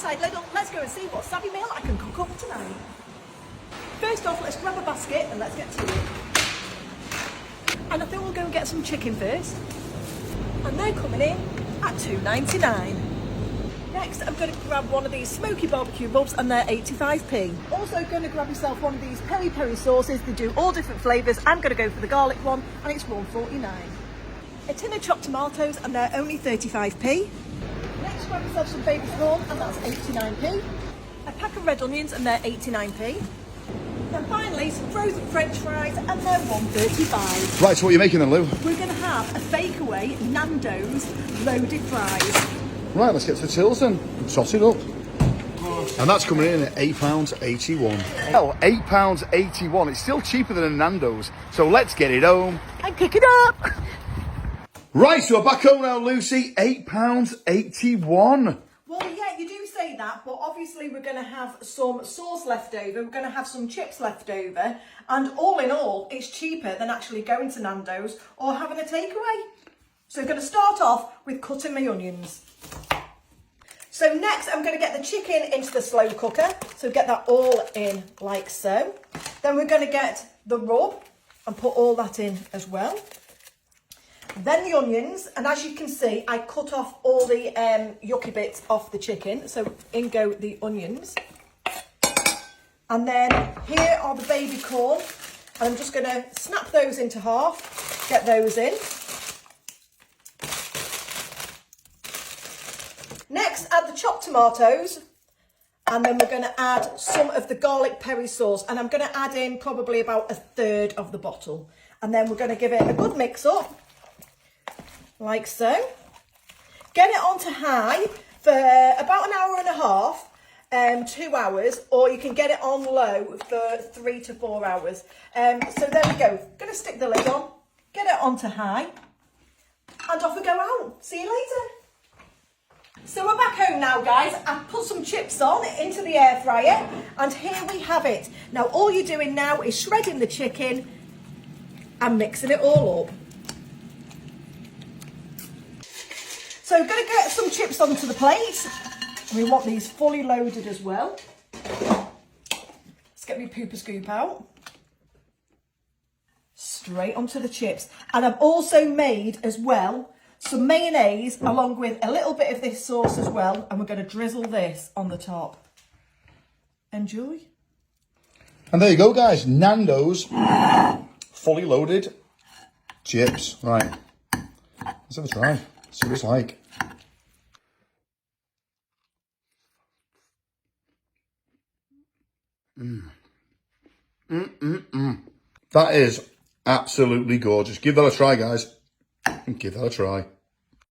inside Lidl. Let's go and see what savvy meal I can cook up tonight. First off, let's grab a basket and let's get to it. And I think we'll go and get some chicken first. And they're coming in at $2.99. Next, I'm going to grab one of these smoky barbecue rubs and they're 85p. Also going to grab yourself one of these peri peri sauces. They do all different flavours. I'm going to go for the garlic one and it's $1.49. A tin of chopped tomatoes and they're only 35p. Next, grab yourself some baby corn and that's 89p. A pack of red onions and they're 89p. And finally, some frozen French fries and they're $1.35. Right, so what are you making then, Lou? We're going to have a fakeaway Nando's loaded fries. Right, let's get to the tills then. Tot it up. And that's coming in at £8.81. Well, £8.81. It's still cheaper than a Nando's. So let's get it home And pick it up. Right, so we're back home now, Lucy. £8.81. Well, yeah, you do say that, but obviously we're going to have some sauce left over. We're going to have some chips left over. And all in all, it's cheaper than actually going to Nando's or having a takeaway. So I'm going to start off with cutting my onions. So next, I'm going to get the chicken into the slow cooker. So get that all in like so. Then we're going to get the rub and put all that in as well. Then the onions, and as you can see, I cut off all the yucky bits off the chicken. So in go the onions. And then here are the baby corn. And I'm just going to snap those into half, get those in. Next, add the chopped tomatoes. And then we're going to add some of the garlic peri sauce. And I'm going to add in probably about a third of the bottle. And then we're going to give it a good mix up. Like so. Get it onto high for about an hour and a half, 2 hours, or you can get it on low for 3 to 4 hours. So there we go. Going to stick the lid on, get it onto high, and off we go out. See you later. So we're back home now, guys. I've put some chips on into the air fryer, and here we have it. Now all you're doing now is shredding the chicken and mixing it all up. So we're going to get some chips onto the plate. We want these fully loaded as well. Let's get my pooper scoop out. Straight onto the chips. And I've also made as well some mayonnaise along with a little bit of this sauce as well. And we're going to drizzle this on the top. Enjoy. And there you go, guys. Nando's fully loaded chips. Right. Let's have a try. See what it's like. That is absolutely gorgeous. Give that a try, guys. Give that a try.